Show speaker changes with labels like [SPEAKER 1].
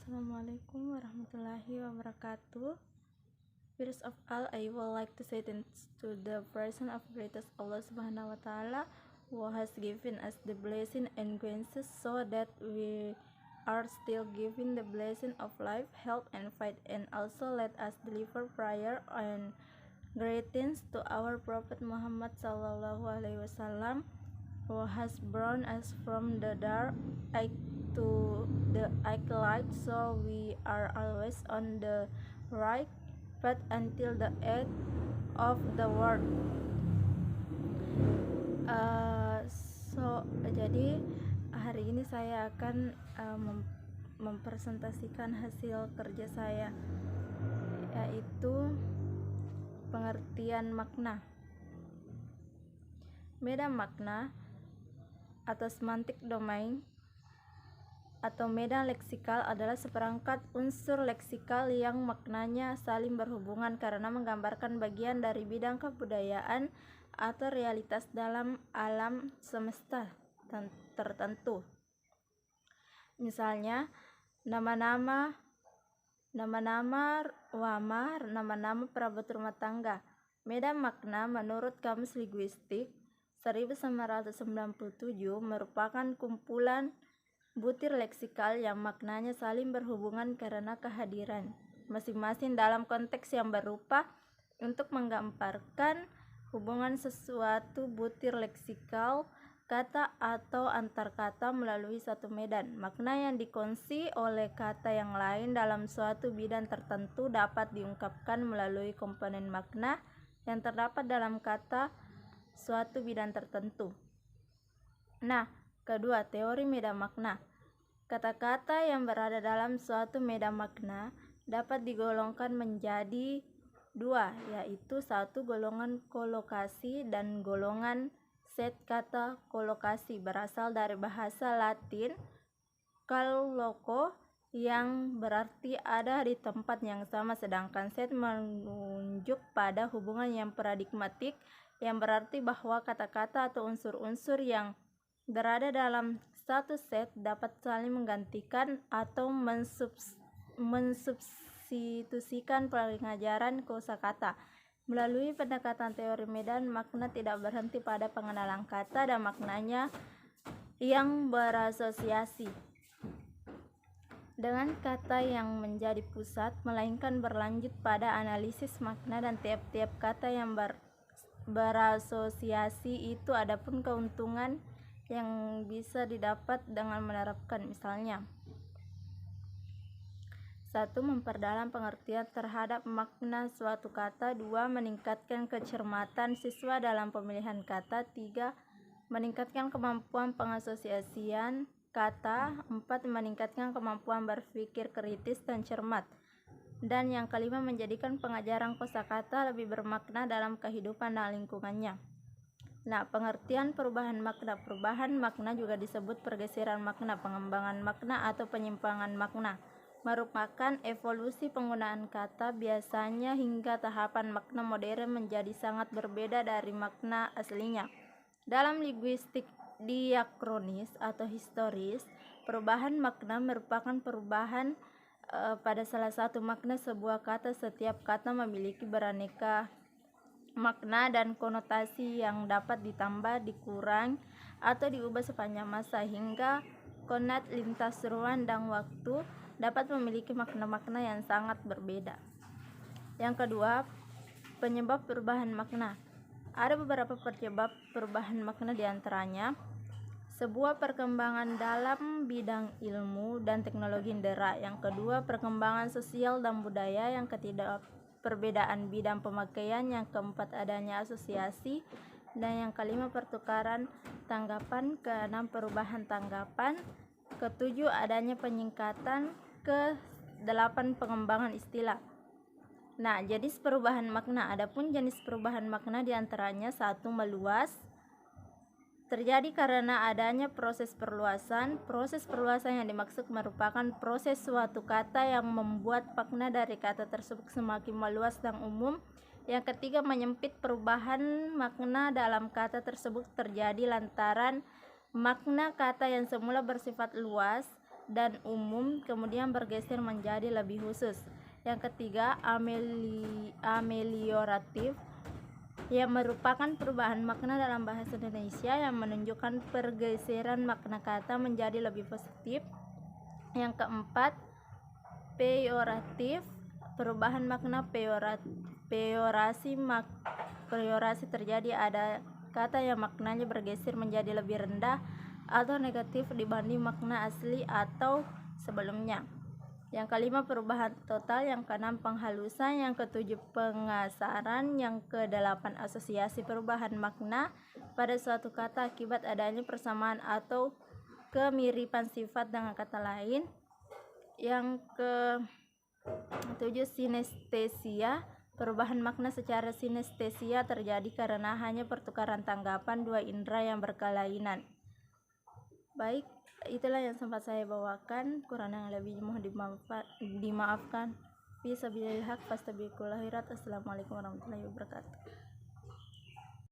[SPEAKER 1] Assalamualaikum warahmatullahi wabarakatuh. First of all, I would like to say thanks to the person of greatest Allah Subhanahu wa Ta'ala, who has given us the blessing and graces so that we are still given the blessing of life, health, and faith, and also let us deliver prayer and greetings to our Prophet Muhammad Sallallahu Alaihi Wasallam, who has brought us from the dark to the light, so we are always on the right path until the end of the world. Jadi hari ini saya akan mempresentasikan hasil kerja saya, yaitu pengertian makna. Medan makna atau semantic domain atau medan leksikal adalah seperangkat unsur leksikal yang maknanya saling berhubungan karena menggambarkan bagian dari bidang kebudayaan atau realitas dalam alam semesta tertentu. Misalnya, nama-nama wamar, nama-nama perabot rumah tangga. Medan makna menurut Kamus Linguistik 1997 merupakan kumpulan butir leksikal yang maknanya saling berhubungan karena kehadiran masing-masing dalam konteks yang berupa untuk menggambarkan hubungan sesuatu butir leksikal, kata atau antar kata melalui satu medan. Makna yang dikongsi oleh kata yang lain dalam suatu bidang tertentu dapat diungkapkan melalui komponen makna yang terdapat dalam kata suatu bidang tertentu. Nah, kedua, teori medan makna. Kata-kata yang berada dalam suatu medan makna dapat digolongkan menjadi dua, yaitu satu golongan kolokasi dan golongan set. Kata kolokasi berasal dari bahasa Latin colloco yang berarti ada di tempat yang sama, sedangkan set menunjuk pada hubungan yang paradigmatik yang berarti bahwa kata-kata atau unsur-unsur yang berada dalam satu set dapat saling menggantikan atau mensubstitusikan pengajaran kosakata. Melalui pendekatan teori medan makna tidak berhenti pada pengenalan kata dan maknanya yang berasosiasi dengan kata yang menjadi pusat, melainkan berlanjut pada analisis makna dan tiap-tiap kata yang berasosiasi itu. Adapun keuntungan yang bisa didapat dengan menerapkan, misalnya 1. Memperdalam pengertian terhadap makna suatu kata. 2. Meningkatkan kecermatan siswa dalam pemilihan kata. 3. Meningkatkan kemampuan pengasosiasian kata. 4. Meningkatkan kemampuan berpikir kritis dan cermat. Dan yang kelima, menjadikan pengajaran kosakata lebih bermakna dalam kehidupan dan lingkungannya. Nah, pengertian perubahan makna. Perubahan makna juga disebut pergeseran makna, pengembangan makna, atau penyimpangan makna. Merupakan evolusi penggunaan kata, biasanya hingga tahapan makna modern menjadi sangat berbeda dari makna aslinya. Dalam linguistik diakronis atau historis, perubahan makna merupakan perubahan pada salah satu makna sebuah kata. Setiap kata memiliki beraneka makna dan konotasi yang dapat ditambah, dikurang, atau diubah sepanjang masa hingga konat lintas ruang dan waktu dapat memiliki makna-makna yang sangat berbeda. Yang kedua, penyebab perubahan makna. Ada beberapa penyebab perubahan makna, diantaranya sebuah perkembangan dalam bidang ilmu dan teknologi indera. Yang kedua, perkembangan sosial dan budaya. Yang ketiga, perbedaan bidang pemakaian. Yang keempat, adanya asosiasi. Dan yang kelima, pertukaran tanggapan. Keenam, perubahan tanggapan. Ketujuh, adanya penyingkatan. Kedelapan, pengembangan istilah. Nah, jadi perubahan makna. Adapun jenis perubahan makna diantaranya 1. Meluas. Terjadi karena adanya proses perluasan. Proses perluasan yang dimaksud merupakan proses suatu kata yang membuat makna dari kata tersebut semakin meluas dan umum. Yang ketiga, menyempit. Perubahan makna dalam kata tersebut terjadi lantaran makna kata yang semula bersifat luas dan umum kemudian bergeser menjadi lebih khusus. Yang ketiga, amelioratif, yang merupakan perubahan makna dalam bahasa Indonesia yang menunjukkan pergeseran makna kata menjadi lebih positif. Yang keempat, peyoratif, perubahan makna peyorasi terjadi ada kata yang maknanya bergeser menjadi lebih rendah atau negatif dibanding makna asli atau sebelumnya. Yang kelima, perubahan total. Yang keenam, penghalusan. Yang ketujuh, pengasaran. Yang kedelapan, asosiasi perubahan makna pada suatu kata akibat adanya persamaan atau kemiripan sifat dengan kata lain. Yang ketujuh, sinestesia. Perubahan makna secara sinestesia terjadi karena hanya pertukaran tanggapan dua indera yang berkelainan. Baik, itulah yang sempat saya bawakan. Kurang yang lebih mohon dimaafkan. Fisabilillah haq fastabiqul khairat. Assalamualaikum warahmatullahi wabarakatuh.